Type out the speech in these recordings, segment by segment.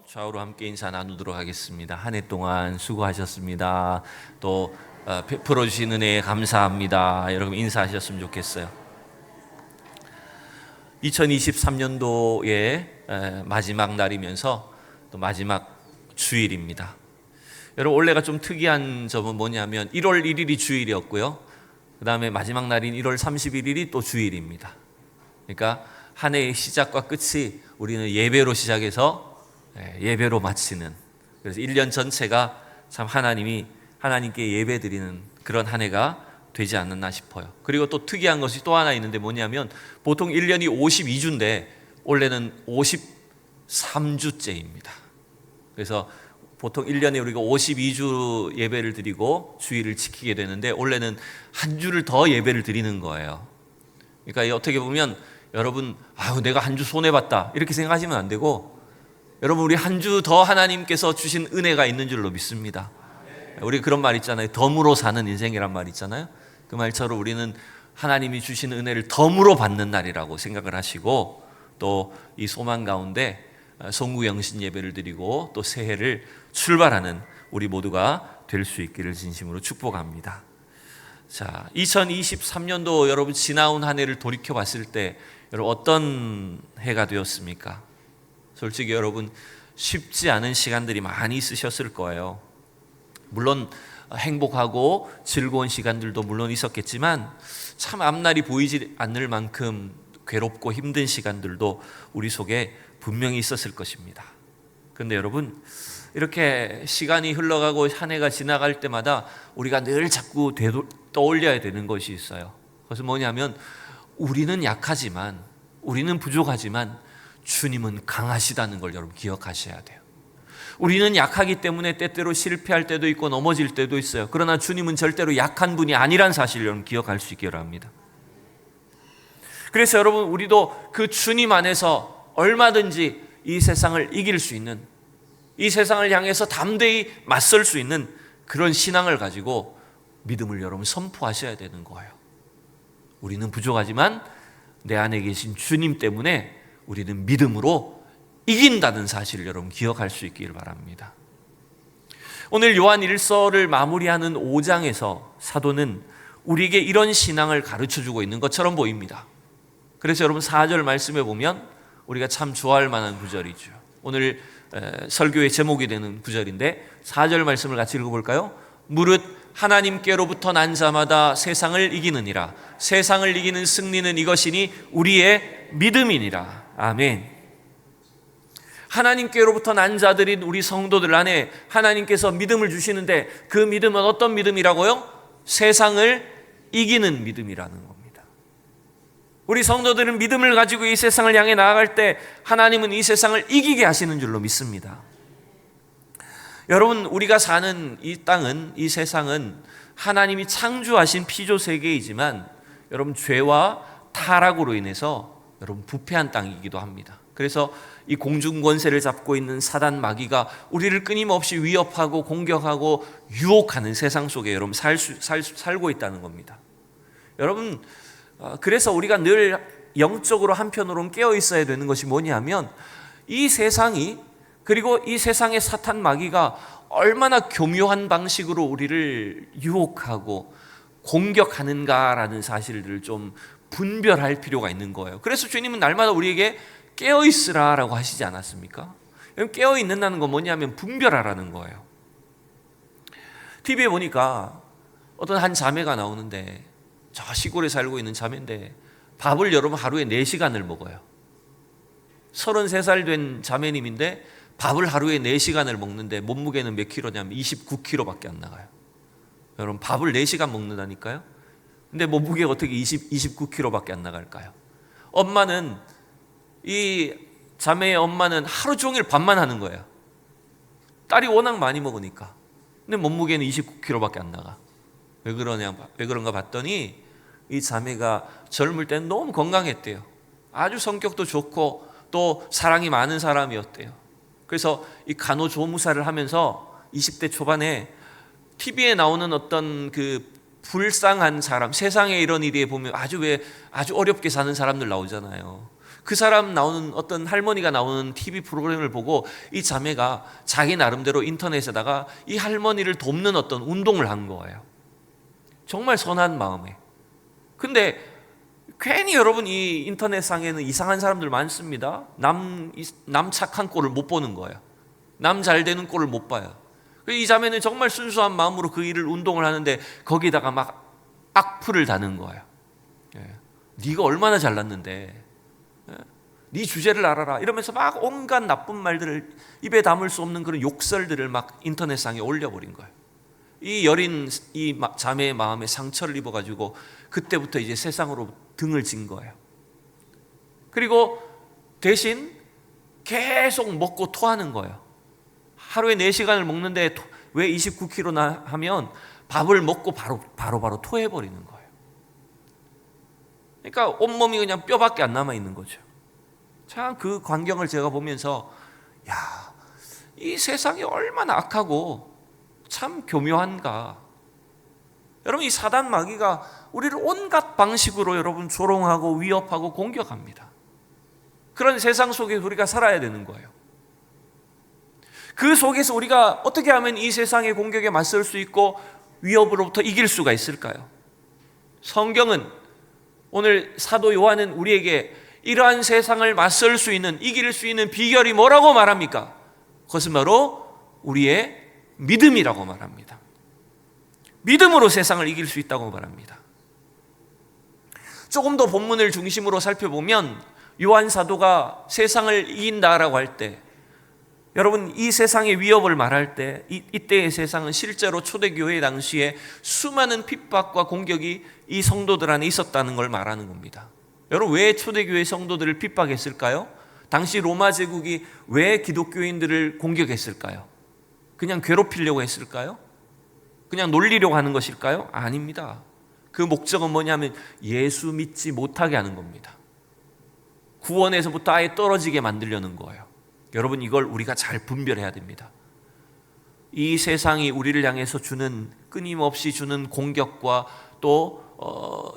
좌우로 함께 인사 나누도록 하겠습니다. 한 해 동안 수고하셨습니다. 또 베풀어 주신 은혜에 감사합니다. 여러분 인사하셨으면 좋겠어요. 2023년도의 마지막 날이면서 또 마지막 주일입니다. 여러분 올해가 좀 특이한 점은 뭐냐면 1월 1일이 주일이었고요. 그 다음에 마지막 날인 1월 31일이 또 주일입니다. 그러니까 한 해의 시작과 끝이 우리는 예배로 시작해서 예배로 마치는, 그래서 1년 전체가 참 하나님께 예배드리는 그런 한 해가 되지 않았나 싶어요. 그리고 또 특이한 것이 또 하나 있는데 뭐냐면 보통 1년이 52주인데 올해는 53주째입니다. 그래서 보통 1년에 우리가 52주 예배를 드리고 주일을 지키게 되는데 올해는 한 주를 더 예배를 드리는 거예요. 그러니까 어떻게 보면 여러분 내가 한 주 손해봤다 이렇게 생각하시면 안 되고, 여러분 우리 한 주 더 하나님께서 주신 은혜가 있는 줄로 믿습니다. 우리 그런 말 있잖아요. 덤으로 사는 인생이란 말 있잖아요. 그 말처럼 우리는 하나님이 주신 은혜를 덤으로 받는 날이라고 생각을 하시고, 또 이 소망 가운데 송구영신 예배를 드리고 또 새해를 출발하는 우리 모두가 될 수 있기를 진심으로 축복합니다. 자, 2023년도 여러분 지나온 한 해를 돌이켜 봤을 때 여러분 어떤 해가 되었습니까? 솔직히 여러분 쉽지 않은 시간들이 많이 있으셨을 거예요. 물론 행복하고 즐거운 시간들도 물론 있었겠지만 참 앞날이 보이지 않을 만큼 괴롭고 힘든 시간들도 우리 속에 분명히 있었을 것입니다. 그런데 여러분 이렇게 시간이 흘러가고 한 해가 지나갈 때마다 우리가 늘 자꾸 떠올려야 되는 것이 있어요. 그것은 뭐냐면 우리는 약하지만, 우리는 부족하지만 주님은 강하시다는 걸 여러분 기억하셔야 돼요. 우리는 약하기 때문에 때때로 실패할 때도 있고 넘어질 때도 있어요. 그러나 주님은 절대로 약한 분이 아니란 사실을 여러분 기억할 수 있기를 합니다. 그래서 여러분 우리도 그 주님 안에서 얼마든지 이 세상을 이길 수 있는, 이 세상을 향해서 담대히 맞설 수 있는 그런 신앙을 가지고 믿음을 여러분 선포하셔야 되는 거예요. 우리는 부족하지만 내 안에 계신 주님 때문에 우리는 믿음으로 이긴다는 사실을 여러분 기억할 수 있기를 바랍니다. 오늘 요한 1서를 마무리하는 5장에서 사도는 우리에게 이런 신앙을 가르쳐주고 있는 것처럼 보입니다. 그래서 여러분 4절 말씀에 보면 우리가 참 좋아할 만한 구절이죠. 오늘 설교의 제목이 되는 구절인데 4절 말씀을 같이 읽어볼까요? 무릇 하나님께로부터 난 자마다 세상을 이기느니라. 세상을 이기는 승리는 이것이니 우리의 믿음이니라. 아멘. 하나님께로부터 난 자들인 우리 성도들 안에 하나님께서 믿음을 주시는데 그 믿음은 어떤 믿음이라고요? 세상을 이기는 믿음이라는 겁니다. 우리 성도들은 믿음을 가지고 이 세상을 향해 나아갈 때 하나님은 이 세상을 이기게 하시는 줄로 믿습니다. 여러분 우리가 사는 이 땅은, 이 세상은 하나님이 창조하신 피조 세계이지만 여러분 죄와 타락으로 인해서 여러분 부패한 땅이기도 합니다. 그래서 이 공중 권세를 잡고 있는 사단 마귀가 우리를 끊임없이 위협하고 공격하고 유혹하는 세상 속에 여러분 살고 있다는 겁니다. 여러분 그래서 우리가 늘 영적으로 한편으로는 깨어 있어야 되는 것이 뭐냐면 이 세상이, 그리고 이 세상의 사탄 마귀가 얼마나 교묘한 방식으로 우리를 유혹하고 공격하는가라는 사실들을 좀 분별할 필요가 있는 거예요. 그래서 주님은 날마다 우리에게 깨어있으라라고 하시지 않았습니까? 깨어있는다는 건 뭐냐면 분별하라는 거예요. TV에 보니까 어떤 한 자매가 나오는데, 저 시골에 살고 있는 자매인데 밥을 여러분 하루에 4시간을 먹어요. 33살 된 자매님인데 밥을 하루에 4시간을 먹는데 몸무게는 몇 킬로냐면 29kg밖에 안 나가요. 여러분 밥을 4시간 먹는다니까요. 근데 몸무게가 어떻게 29kg밖에 안 나갈까요? 엄마는, 이 자매의 엄마는 하루 종일 밥만 하는 거예요. 딸이 워낙 많이 먹으니까. 근데 몸무게는 29kg밖에 안 나가. 왜 그런가 봤더니 이 자매가 젊을 때는 너무 건강했대요. 아주 성격도 좋고 또 사랑이 많은 사람이었대요. 그래서 이 간호조무사를 하면서 20대 초반에 TV에 나오는 어떤 그 불쌍한 사람, 세상에 이런 일에 보면 아주 어렵게 사는 사람들 나오잖아요. 그 사람 나오는 어떤 할머니가 나오는 TV 프로그램을 보고 이 자매가 자기 나름대로 인터넷에다가 이 할머니를 돕는 어떤 운동을 한 거예요. 정말 선한 마음에. 근데 괜히 여러분 이 인터넷상에는 이상한 사람들 많습니다. 남 착한 꼴을 못 보는 거예요. 남 잘 되는 꼴을 못 봐요. 이 자매는 정말 순수한 마음으로 그 일을 운동을 하는데 거기다가 막 악플을 다는 거예요. 네가 얼마나 잘났는데, 네 주제를 알아라 이러면서 막 온갖 나쁜 말들을, 입에 담을 수 없는 그런 욕설들을 막 인터넷상에 올려버린 거예요. 이 여린 이 자매의 마음에 상처를 입어가지고 그때부터 이제 세상으로 등을 진 거예요. 그리고 대신 계속 먹고 토하는 거예요. 하루에 4시간을 먹는데 왜 29kg나 하면 밥을 먹고 바로 토해버리는 거예요. 그러니까 온몸이 그냥 뼈밖에 안 남아있는 거죠. 참 그 광경을 제가 보면서 이 세상이 얼마나 악하고 참 교묘한가. 여러분, 이 사단 마귀가 우리를 온갖 방식으로 여러분 조롱하고 위협하고 공격합니다. 그런 세상 속에 우리가 살아야 되는 거예요. 그 속에서 우리가 어떻게 하면 이 세상의 공격에 맞설 수 있고 위협으로부터 이길 수가 있을까요? 성경은, 오늘 사도 요한은 우리에게 이러한 세상을 맞설 수 있는, 이길 수 있는 비결이 뭐라고 말합니까? 그것은 바로 우리의 믿음이라고 말합니다. 믿음으로 세상을 이길 수 있다고 말합니다. 조금 더 본문을 중심으로 살펴보면 요한 사도가 세상을 이긴다라고 할 때, 여러분 이 세상의 위협을 말할 때 이때의 세상은 실제로 초대교회 당시에 수많은 핍박과 공격이 이 성도들 안에 있었다는 걸 말하는 겁니다. 여러분, 왜 초대교회 성도들을 핍박했을까요? 당시 로마 제국이 왜 기독교인들을 공격했을까요? 그냥 괴롭히려고 했을까요? 그냥 놀리려고 하는 것일까요? 아닙니다. 그 목적은 뭐냐면 예수 믿지 못하게 하는 겁니다. 구원에서부터 아예 떨어지게 만들려는 거예요. 여러분, 이걸 우리가 잘 분별해야 됩니다. 이 세상이 우리를 향해서 주는, 끊임없이 주는 공격과 또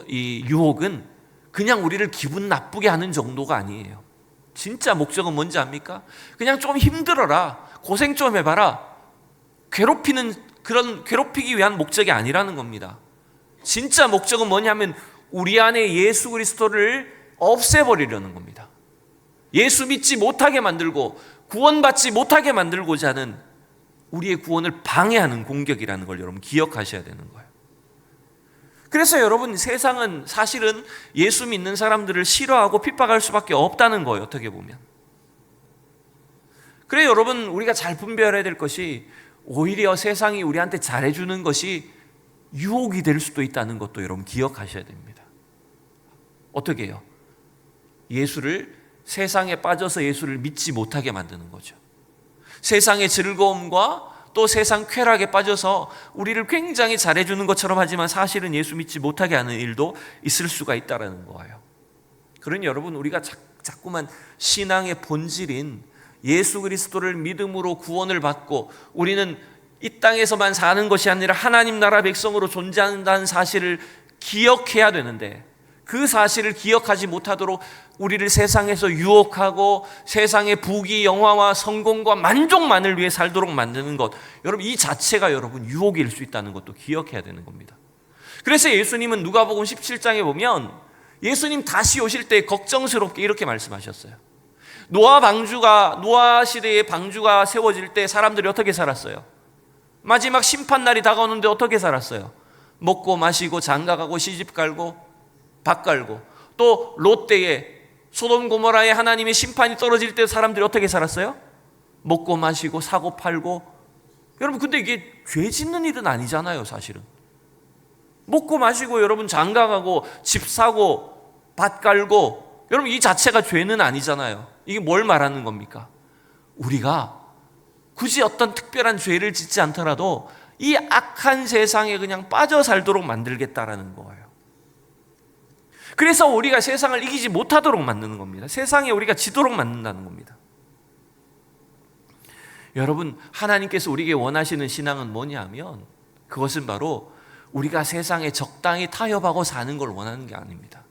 이 유혹은 그냥 우리를 기분 나쁘게 하는 정도가 아니에요. 진짜 목적은 뭔지 압니까? 그냥 좀 힘들어라, 고생 좀 해봐라, 괴롭히기 위한 목적이 아니라는 겁니다. 진짜 목적은 뭐냐면 우리 안에 예수 그리스도를 없애버리려는 겁니다. 예수 믿지 못하게 만들고 구원받지 못하게 만들고자 하는, 우리의 구원을 방해하는 공격이라는 걸 여러분 기억하셔야 되는 거예요. 그래서 여러분, 세상은 사실은 예수 믿는 사람들을 싫어하고 핍박할 수밖에 없다는 거예요, 어떻게 보면. 그래 여러분, 우리가 잘 분별해야 될 것이, 오히려 세상이 우리한테 잘해주는 것이 유혹이 될 수도 있다는 것도 여러분 기억하셔야 됩니다. 어떻게 해요? 세상에 빠져서 예수를 믿지 못하게 만드는 거죠. 세상의 즐거움과 또 세상 쾌락에 빠져서 우리를 굉장히 잘해주는 것처럼 하지만 사실은 예수 믿지 못하게 하는 일도 있을 수가 있다는 거예요. 그러니 여러분, 우리가 자꾸만 신앙의 본질인 예수 그리스도를 믿음으로 구원을 받고 우리는 이 땅에서만 사는 것이 아니라 하나님 나라 백성으로 존재한다는 사실을 기억해야 되는데, 그 사실을 기억하지 못하도록 우리를 세상에서 유혹하고 세상의 부귀 영화와 성공과 만족만을 위해 살도록 만드는 것, 여러분 이 자체가 여러분 유혹일 수 있다는 것도 기억해야 되는 겁니다. 그래서 예수님은 누가복음 17장에 보면 예수님 다시 오실 때 걱정스럽게 이렇게 말씀하셨어요. 노아 시대의 방주가 세워질 때 사람들이 어떻게 살았어요? 마지막 심판날이 다가오는데 어떻게 살았어요? 먹고 마시고 장가가고 시집갈고 밥 갈고, 또 롯데에 소돔 고모라에 하나님의 심판이 떨어질 때 사람들이 어떻게 살았어요? 먹고 마시고 사고 팔고. 여러분, 근데 이게 죄 짓는 일은 아니잖아요, 사실은. 먹고 마시고 여러분 장가가고 집 사고 밭 갈고, 여러분 이 자체가 죄는 아니잖아요. 이게 뭘 말하는 겁니까? 우리가 굳이 어떤 특별한 죄를 짓지 않더라도 이 악한 세상에 그냥 빠져 살도록 만들겠다라는 거예요. 그래서 우리가 세상을 이기지 못하도록 만드는 겁니다. 세상에 우리가 지도록 만든다는 겁니다. 여러분, 하나님께서 우리에게 원하시는 신앙은 뭐냐면, 그것은 바로 우리가 세상에 적당히 타협하고 사는 걸 원하는 게 아닙니다.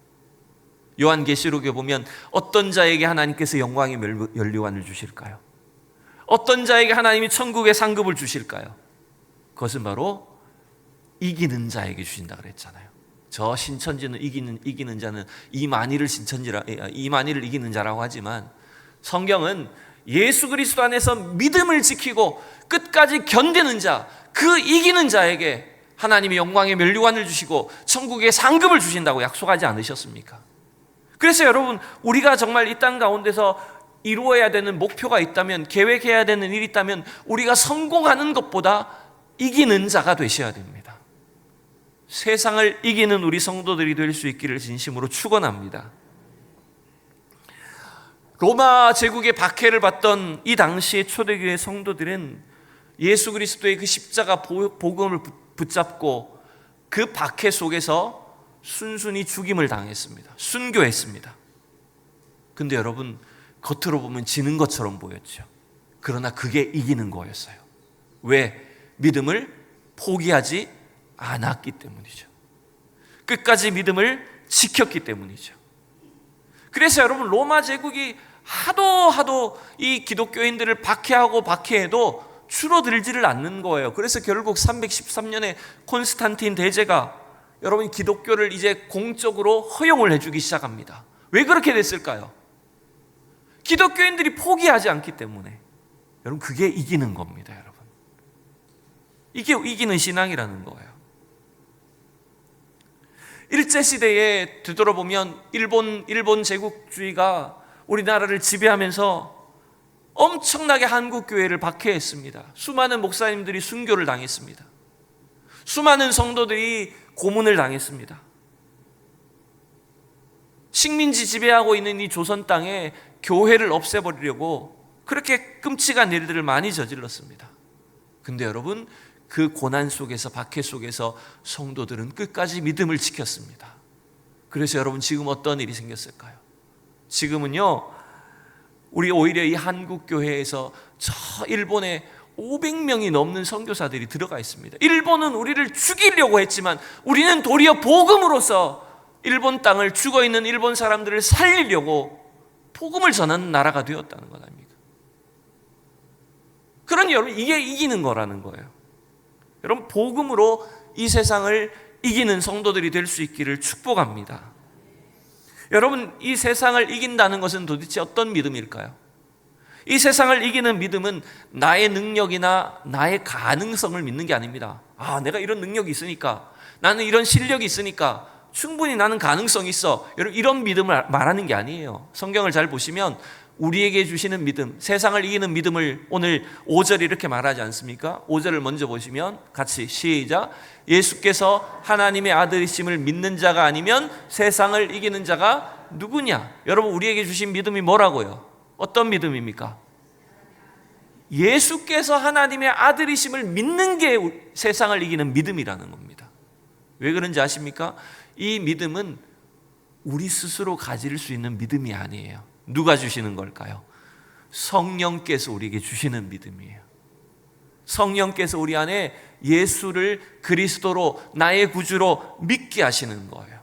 요한계시록에 보면 어떤 자에게 하나님께서 영광의 면류관을 주실까요? 어떤 자에게 하나님이 천국의 상급을 주실까요? 그것은 바로 이기는 자에게 주신다 그랬잖아요. 저 신천지는 이기는 자는 이만희를 이기는 자라고 하지만, 성경은 예수 그리스도 안에서 믿음을 지키고 끝까지 견디는 자, 그 이기는 자에게 하나님이 영광의 면류관을 주시고 천국의 상급을 주신다고 약속하지 않으셨습니까? 그래서 여러분, 우리가 정말 이 땅 가운데서 이루어야 되는 목표가 있다면, 계획해야 되는 일이 있다면, 우리가 성공하는 것보다 이기는 자가 되셔야 됩니다. 세상을 이기는 우리 성도들이 될 수 있기를 진심으로 축원합니다. 로마 제국의 박해를 받던 이 당시의 초대교회 성도들은 예수 그리스도의 그 십자가 복음을 붙잡고 그 박해 속에서 순순히 죽임을 당했습니다. 순교했습니다. 근데 여러분, 겉으로 보면 지는 것처럼 보였죠. 그러나 그게 이기는 거였어요. 왜? 믿음을 포기하지 않았기 때문이죠. 끝까지 믿음을 지켰기 때문이죠. 그래서 여러분, 로마 제국이 하도 이 기독교인들을 박해해도 줄어들지를 않는 거예요. 그래서 결국 313년에 콘스탄틴 대제가 여러분 기독교를 이제 공적으로 허용을 해주기 시작합니다. 왜 그렇게 됐을까요? 기독교인들이 포기하지 않기 때문에. 여러분, 그게 이기는 겁니다. 여러분, 이게 이기는 신앙이라는 거예요. 일제시대에 되돌아보면 일본 제국주의가 우리나라를 지배하면서 엄청나게 한국교회를 박해했습니다. 수많은 목사님들이 순교를 당했습니다. 수많은 성도들이 고문을 당했습니다. 식민지 지배하고 있는 이 조선 땅에 교회를 없애버리려고 그렇게 끔찍한 일들을 많이 저질렀습니다. 근데 여러분, 그 고난 속에서, 박해 속에서 성도들은 끝까지 믿음을 지켰습니다. 그래서 여러분, 지금 어떤 일이 생겼을까요? 지금은요, 우리 오히려 이 한국교회에서 저 일본에 500명이 넘는 선교사들이 들어가 있습니다. 일본은 우리를 죽이려고 했지만 우리는 도리어 복음으로써 일본 땅을, 죽어있는 일본 사람들을 살리려고 복음을 전하는 나라가 되었다는 것 아닙니까? 그러니 여러분, 이게 이기는 거라는 거예요. 여러분, 복음으로 이 세상을 이기는 성도들이 될 수 있기를 축복합니다. 여러분, 이 세상을 이긴다는 것은 도대체 어떤 믿음일까요? 이 세상을 이기는 믿음은 나의 능력이나 나의 가능성을 믿는 게 아닙니다. 내가 이런 능력이 있으니까, 나는 이런 실력이 있으니까 충분히 나는 가능성이 있어, 여러분, 이런 믿음을 말하는 게 아니에요. 성경을 잘 보시면 우리에게 주시는 믿음, 세상을 이기는 믿음을 오늘 5절 이렇게 말하지 않습니까? 5절을 먼저 보시면 같이 시작. 예수께서 하나님의 아들이심을 믿는 자가 아니면 세상을 이기는 자가 누구냐? 여러분, 우리에게 주신 믿음이 뭐라고요? 어떤 믿음입니까? 예수께서 하나님의 아들이심을 믿는 게 세상을 이기는 믿음이라는 겁니다. 왜 그런지 아십니까? 이 믿음은 우리 스스로 가질 수 있는 믿음이 아니에요. 누가 주시는 걸까요? 성령께서 우리에게 주시는 믿음이에요. 성령께서 우리 안에 예수를 그리스도로, 나의 구주로 믿게 하시는 거예요.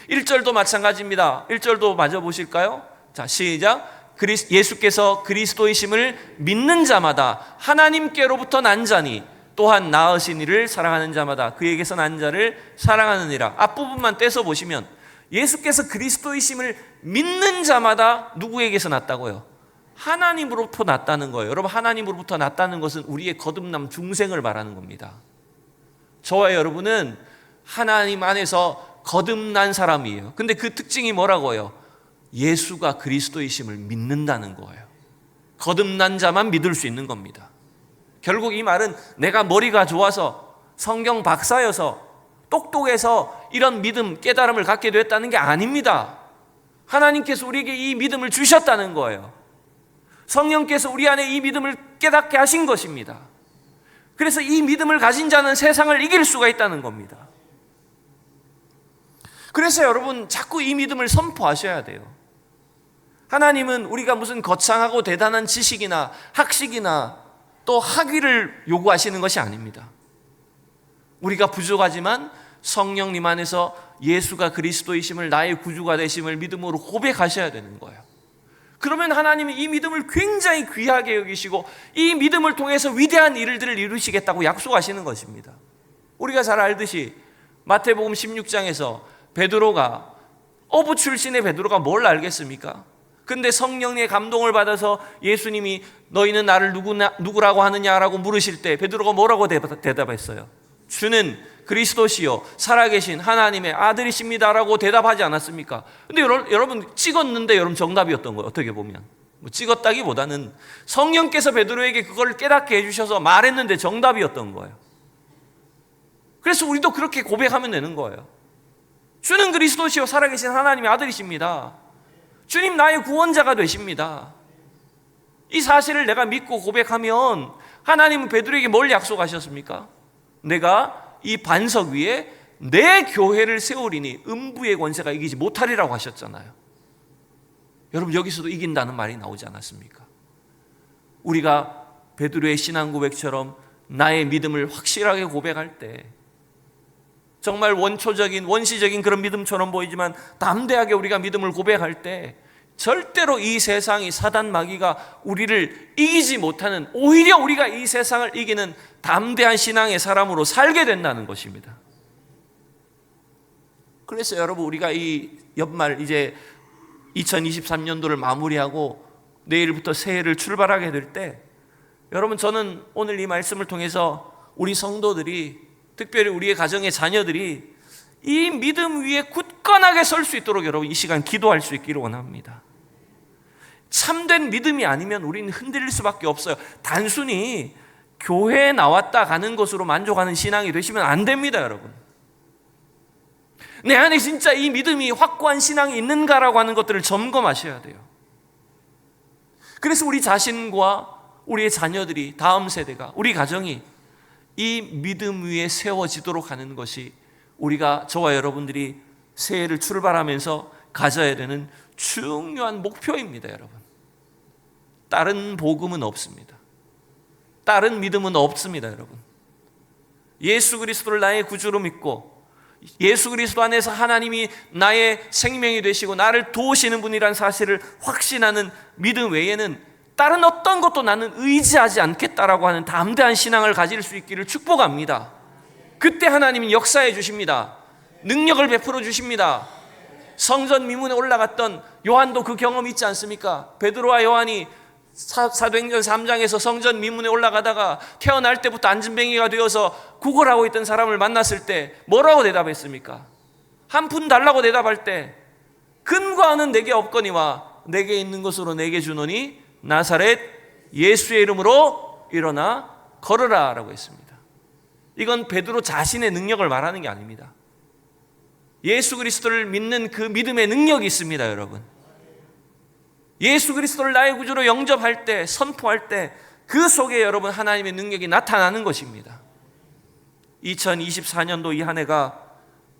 1절도 마찬가지입니다. 1절도 마저 보실까요? 자, 시작. 예수께서 그리스도이심을 믿는 자마다 하나님께로부터 난 자니 또한 낳으신 이를 사랑하는 자마다 그에게서 난 자를 사랑하느니라. 앞부분만 떼서 보시면 예수께서 그리스도이심을 믿는 자마다 누구에게서 났다고요? 하나님으로부터 났다는 거예요. 여러분, 하나님으로부터 났다는 것은 우리의 거듭남 중생을 말하는 겁니다. 저와 여러분은 하나님 안에서 거듭난 사람이에요. 근데 그 특징이 뭐라고요? 예수가 그리스도이심을 믿는다는 거예요. 거듭난 자만 믿을 수 있는 겁니다. 결국 이 말은 내가 머리가 좋아서, 성경 박사여서, 똑똑해서 이런 믿음, 깨달음을 갖게 됐다는 게 아닙니다. 하나님께서 우리에게 이 믿음을 주셨다는 거예요. 성령께서 우리 안에 이 믿음을 깨닫게 하신 것입니다. 그래서 이 믿음을 가진 자는 세상을 이길 수가 있다는 겁니다. 그래서 여러분, 자꾸 이 믿음을 선포하셔야 돼요. 하나님은 우리가 무슨 거창하고 대단한 지식이나 학식이나 또 학위를 요구하시는 것이 아닙니다. 우리가 부족하지만 성령님 안에서 예수가 그리스도이심을, 나의 구주가 되심을 믿음으로 고백하셔야 되는 거예요. 그러면 하나님이 이 믿음을 굉장히 귀하게 여기시고 이 믿음을 통해서 위대한 일들을 이루시겠다고 약속하시는 것입니다. 우리가 잘 알듯이 마태복음 16장에서 베드로가, 어부 출신의 베드로가 뭘 알겠습니까? 근데 성령의 감동을 받아서 예수님이 너희는 나를 누구라고 하느냐라고 물으실 때 베드로가 뭐라고 대답했어요? 주는 그리스도시요 살아계신 하나님의 아들이십니다라고 대답하지 않았습니까? 근데 여러분 찍었는데 여러분 정답이었던 거예요. 어떻게 보면 찍었다기보다는 성령께서 베드로에게 그걸 깨닫게 해주셔서 말했는데 정답이었던 거예요. 그래서 우리도 그렇게 고백하면 되는 거예요. 주는 그리스도시요 살아계신 하나님의 아들이십니다. 주님 나의 구원자가 되십니다. 이 사실을 내가 믿고 고백하면 하나님은 베드로에게 뭘 약속하셨습니까? 내가 이 반석 위에 내 교회를 세우리니 음부의 권세가 이기지 못하리라고 하셨잖아요. 여러분 여기서도 이긴다는 말이 나오지 않았습니까? 우리가 베드로의 신앙 고백처럼 나의 믿음을 확실하게 고백할 때 정말 원초적인 원시적인 그런 믿음처럼 보이지만 담대하게 우리가 믿음을 고백할 때 절대로 이 세상이 사단 마귀가 우리를 이기지 못하는, 오히려 우리가 이 세상을 이기는 담대한 신앙의 사람으로 살게 된다는 것입니다. 그래서 여러분 우리가 이 연말 이제 2023년도를 마무리하고 내일부터 새해를 출발하게 될 때 여러분 저는 오늘 이 말씀을 통해서 우리 성도들이, 특별히 우리의 가정의 자녀들이 이 믿음 위에 굳건하게 설 수 있도록 여러분 이 시간 기도할 수 있기를 원합니다. 참된 믿음이 아니면 우리는 흔들릴 수밖에 없어요. 단순히 교회에 나왔다 가는 것으로 만족하는 신앙이 되시면 안 됩니다, 여러분. 내 안에 진짜 이 믿음이 확고한 신앙이 있는가라고 하는 것들을 점검하셔야 돼요. 그래서 우리 자신과 우리의 자녀들이, 다음 세대가, 우리 가정이 이 믿음 위에 세워지도록 하는 것이 우리가, 저와 여러분들이 새해를 출발하면서 가져야 되는 중요한 목표입니다, 여러분. 다른 복음은 없습니다. 다른 믿음은 없습니다, 여러분. 예수 그리스도를 나의 구주로 믿고 예수 그리스도 안에서 하나님이 나의 생명이 되시고 나를 도우시는 분이란 사실을 확신하는 믿음 외에는 다른 어떤 것도 나는 의지하지 않겠다라고 하는 담대한 신앙을 가질 수 있기를 축복합니다. 그때 하나님은 역사해 주십니다. 능력을 베풀어 주십니다. 성전 미문에 올라갔던 요한도 그 경험이 있지 않습니까? 베드로와 요한이 사도행전 3장에서 성전 미문에 올라가다가 태어날 때부터 안진뱅이가 되어서 구걸하고 있던 사람을 만났을 때 뭐라고 대답했습니까? 한 푼 달라고 대답할 때 근거하는 내게 없거니와 내게 있는 것으로 내게 주노니 나사렛 예수의 이름으로 일어나 걸으라 라고 했습니다. 이건 베드로 자신의 능력을 말하는 게 아닙니다. 예수 그리스도를 믿는 그 믿음의 능력이 있습니다, 여러분. 예수 그리스도를 나의 구주로 영접할 때, 선포할 때 그 속에 여러분 하나님의 능력이 나타나는 것입니다. 2024년도 이 한 해가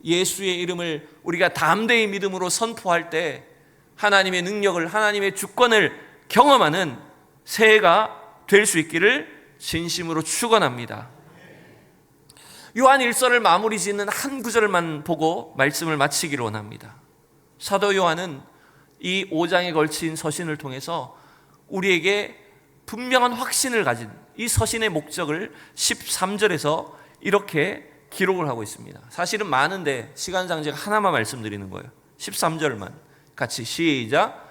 예수의 이름을 우리가 담대히 믿음으로 선포할 때 하나님의 능력을, 하나님의 주권을 경험하는 새해가 될 수 있기를 진심으로 축원합니다. 요한 1서를 마무리 짓는 한 구절만 보고 말씀을 마치기를 원합니다. 사도 요한은 이 5장에 걸친 서신을 통해서 우리에게 분명한 확신을 가진 이 서신의 목적을 13절에서 이렇게 기록을 하고 있습니다. 사실은 많은데 시간상 제가 하나만 말씀드리는 거예요. 13절만 같이 시작.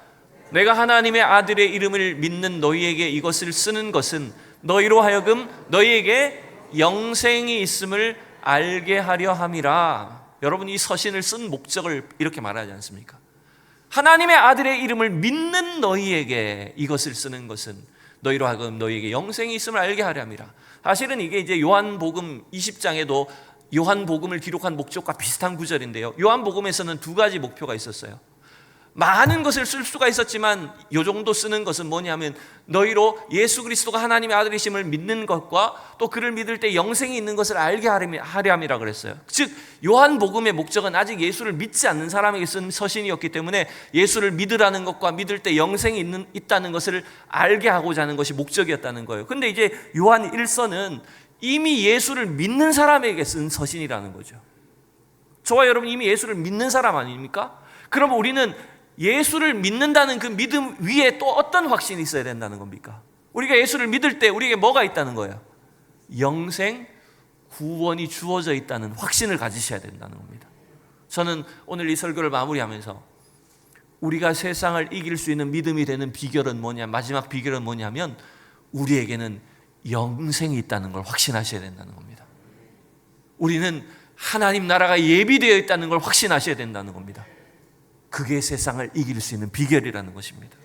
내가 하나님의 아들의 이름을 믿는 너희에게 이것을 쓰는 것은 너희로 하여금 너희에게 영생이 있음을 알게 하려 함이라. 여러분 이 서신을 쓴 목적을 이렇게 말하지 않습니까? 하나님의 아들의 이름을 믿는 너희에게 이것을 쓰는 것은 너희로 하여금 너희에게 영생이 있음을 알게 하려 함이라. 사실은 이게 이제 요한복음 20장에도 요한복음을 기록한 목적과 비슷한 구절인데요. 요한복음에서는 두 가지 목표가 있었어요. 많은 것을 쓸 수가 있었지만 이 정도 쓰는 것은 뭐냐면 너희로 예수 그리스도가 하나님의 아들이심을 믿는 것과 또 그를 믿을 때 영생이 있는 것을 알게 하려 함이라 그랬어요. 즉 요한복음의 목적은 아직 예수를 믿지 않는 사람에게 쓴 서신이었기 때문에 예수를 믿으라는 것과 믿을 때 영생이 있다는 것을 알게 하고자 하는 것이 목적이었다는 거예요. 근데 이제 요한 1서는 이미 예수를 믿는 사람에게 쓴 서신이라는 거죠. 저와 여러분 이미 예수를 믿는 사람 아닙니까? 그럼 우리는 예수를 믿는다는 그 믿음 위에 또 어떤 확신이 있어야 된다는 겁니까? 우리가 예수를 믿을 때 우리에게 뭐가 있다는 거예요? 영생, 구원이 주어져 있다는 확신을 가지셔야 된다는 겁니다. 저는 오늘 이 설교를 마무리하면서 우리가 세상을 이길 수 있는 믿음이 되는 비결은 뭐냐, 마지막 비결은 뭐냐면 우리에게는 영생이 있다는 걸 확신하셔야 된다는 겁니다. 우리는 하나님 나라가 예비되어 있다는 걸 확신하셔야 된다는 겁니다. 그게 세상을 이길 수 있는 비결이라는 것입니다.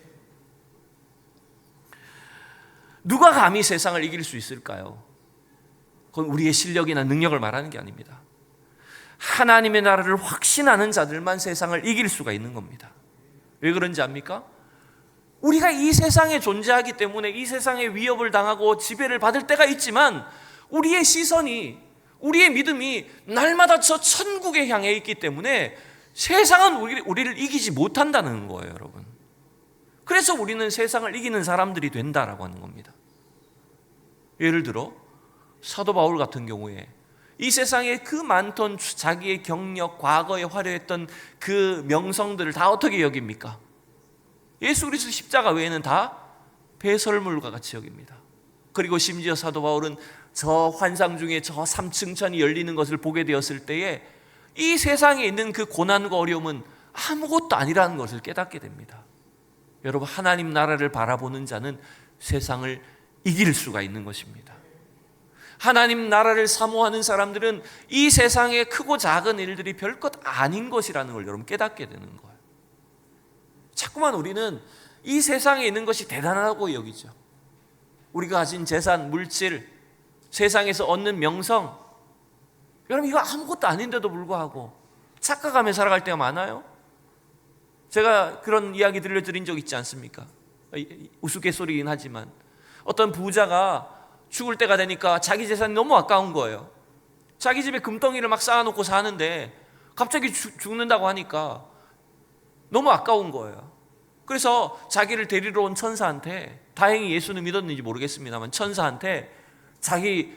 누가 감히 세상을 이길 수 있을까요? 그건 우리의 실력이나 능력을 말하는 게 아닙니다. 하나님의 나라를 확신하는 자들만 세상을 이길 수가 있는 겁니다. 왜 그런지 압니까? 우리가 이 세상에 존재하기 때문에 이 세상에 위협을 당하고 지배를 받을 때가 있지만 우리의 시선이, 우리의 믿음이 날마다 저 천국에 향해 있기 때문에 세상은 우리를 이기지 못한다는 거예요, 여러분. 그래서 우리는 세상을 이기는 사람들이 된다라고 하는 겁니다. 예를 들어 사도 바울 같은 경우에 이 세상에 그 많던 자기의 경력, 과거에 화려했던 그 명성들을 다 어떻게 여깁니까? 예수 그리스도 십자가 외에는 다 배설물과 같이 여깁니다. 그리고 심지어 사도 바울은 저 환상 중에 저 3층 천이 열리는 것을 보게 되었을 때에 이 세상에 있는 그 고난과 어려움은 아무것도 아니라는 것을 깨닫게 됩니다. 여러분, 하나님 나라를 바라보는 자는 세상을 이길 수가 있는 것입니다. 하나님 나라를 사모하는 사람들은 이 세상의 크고 작은 일들이 별것 아닌 것이라는 걸 여러분 깨닫게 되는 거예요. 자꾸만 우리는 이 세상에 있는 것이 대단하다고 여기죠. 우리가 가진 재산, 물질, 세상에서 얻는 명성, 여러분 이거 아무것도 아닌데도 불구하고 착각하며 살아갈 때가 많아요. 제가 그런 이야기 들려드린 적 있지 않습니까? 우스갯소리긴 하지만 어떤 부자가 죽을 때가 되니까 자기 재산이 너무 아까운 거예요. 자기 집에 금덩이를 막 쌓아놓고 사는데 갑자기 죽는다고 하니까 너무 아까운 거예요. 그래서 자기를 데리러 온 천사한테, 다행히 예수는 믿었는지 모르겠습니다만 천사한테 자기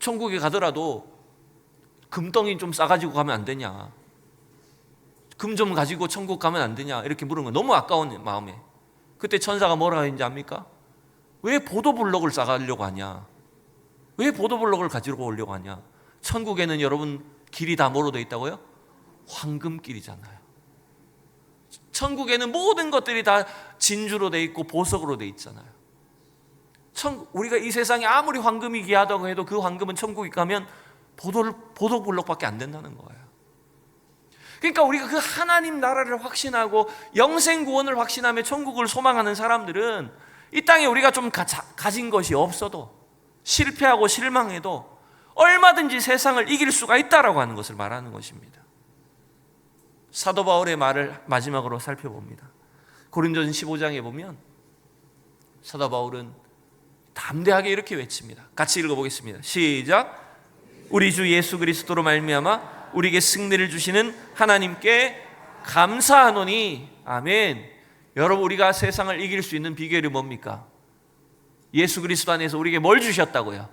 천국에 가더라도 금덩이 좀 싸가지고 가면 안 되냐, 금 좀 가지고 천국 가면 안 되냐 이렇게 물은 거예요. 너무 아까운 마음에. 그때 천사가 뭐라 했는지 압니까? 왜 보도블록을 싸가려고 하냐? 왜 보도블록을 가지고 오려고 하냐? 천국에는 여러분 길이 다 뭐로 돼 있다고요? 황금길이잖아요. 천국에는 모든 것들이 다 진주로 돼 있고 보석으로 돼 있잖아요. 우리가 이 세상에 아무리 황금이 귀하다고 해도 그 황금은 천국에 가면 보도블록밖에 안 된다는 거예요. 그러니까 우리가 그 하나님 나라를 확신하고 영생 구원을 확신하며 천국을 소망하는 사람들은 이 땅에 우리가 좀 가진 것이 없어도, 실패하고 실망해도 얼마든지 세상을 이길 수가 있다라고 하는 것을 말하는 것입니다. 사도 바울의 말을 마지막으로 살펴봅니다. 고린도전 15장에 보면 사도 바울은 담대하게 이렇게 외칩니다. 같이 읽어보겠습니다. 시작. 우리 주 예수 그리스도로 말미암아 우리에게 승리를 주시는 하나님께 감사하노니. 아멘. 여러분, 우리가 세상을 이길 수 있는 비결이 뭡니까? 예수 그리스도 안에서 우리에게 뭘 주셨다고요?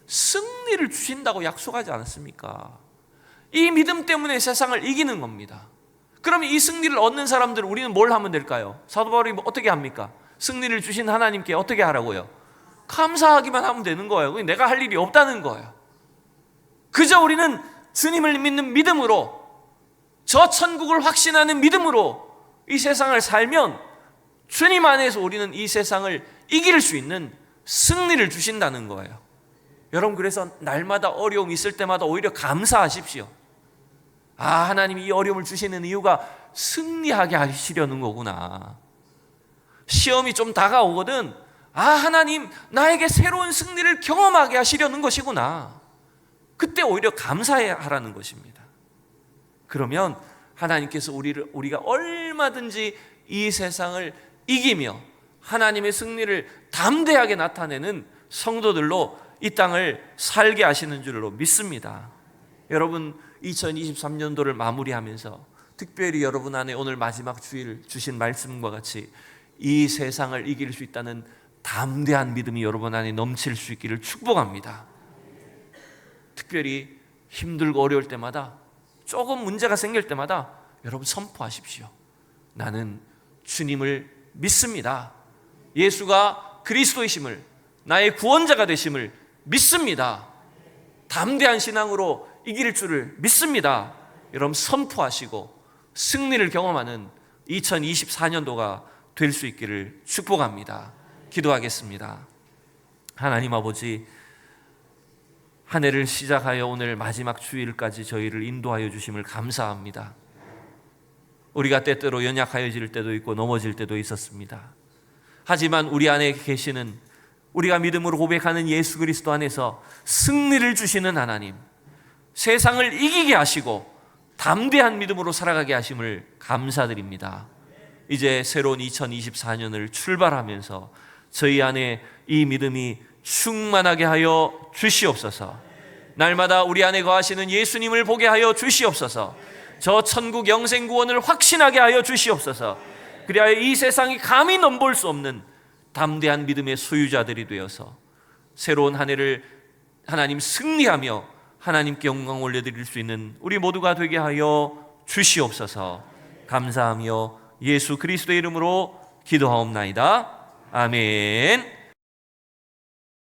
승리를 주신다고 약속하지 않았습니까? 이 믿음 때문에 세상을 이기는 겁니다. 그러면 이 승리를 얻는 사람들은 우리는 뭘 하면 될까요? 사도 바울이 어떻게 합니까? 승리를 주신 하나님께 어떻게 하라고요? 감사하기만 하면 되는 거예요. 내가 할 일이 없다는 거예요. 그저 우리는 주님을 믿는 믿음으로, 저 천국을 확신하는 믿음으로 이 세상을 살면 주님 안에서 우리는 이 세상을 이길 수 있는 승리를 주신다는 거예요. 여러분, 그래서 날마다 어려움이 있을 때마다 오히려 감사하십시오. 아, 하나님이 이 어려움을 주시는 이유가 승리하게 하시려는 거구나. 시험이 좀 다가오거든, 아, 하나님 나에게 새로운 승리를 경험하게 하시려는 것이구나. 그때 오히려 감사하라는 것입니다. 그러면 하나님께서 우리가 얼마든지 이 세상을 이기며 하나님의 승리를 담대하게 나타내는 성도들로 이 땅을 살게 하시는 줄로 믿습니다. 여러분, 2023년도를 마무리하면서 특별히 여러분 안에 오늘 마지막 주일 주신 말씀과 같이 이 세상을 이길 수 있다는 담대한 믿음이 여러분 안에 넘칠 수 있기를 축복합니다. 특별히 힘들고 어려울 때마다 조금 문제가 생길 때마다 여러분 선포하십시오. 나는 주님을 믿습니다. 예수가 그리스도이심을, 나의 구원자가 되심을 믿습니다. 담대한 신앙으로 이길 줄을 믿습니다. 여러분 선포하시고 승리를 경험하는 2024년도가 될 수 있기를 축복합니다. 기도하겠습니다. 하나님 아버지, 한 해를 시작하여 오늘 마지막 주일까지 저희를 인도하여 주심을 감사합니다. 우리가 때때로 연약하여질 때도 있고 넘어질 때도 있었습니다. 하지만 우리 안에 계시는, 우리가 믿음으로 고백하는 예수 그리스도 안에서 승리를 주시는 하나님, 세상을 이기게 하시고 담대한 믿음으로 살아가게 하심을 감사드립니다. 이제 새로운 2024년을 출발하면서 저희 안에 이 믿음이 충만하게 하여 주시옵소서. 날마다 우리 안에 거하시는 예수님을 보게 하여 주시옵소서. 저 천국 영생 구원을 확신하게 하여 주시옵소서. 그리하여 이 세상이 감히 넘볼 수 없는 담대한 믿음의 소유자들이 되어서 새로운 한 해를 하나님 승리하며 하나님께 영광 올려드릴 수 있는 우리 모두가 되게 하여 주시옵소서. 감사하며 예수 그리스도의 이름으로 기도하옵나이다. 아멘.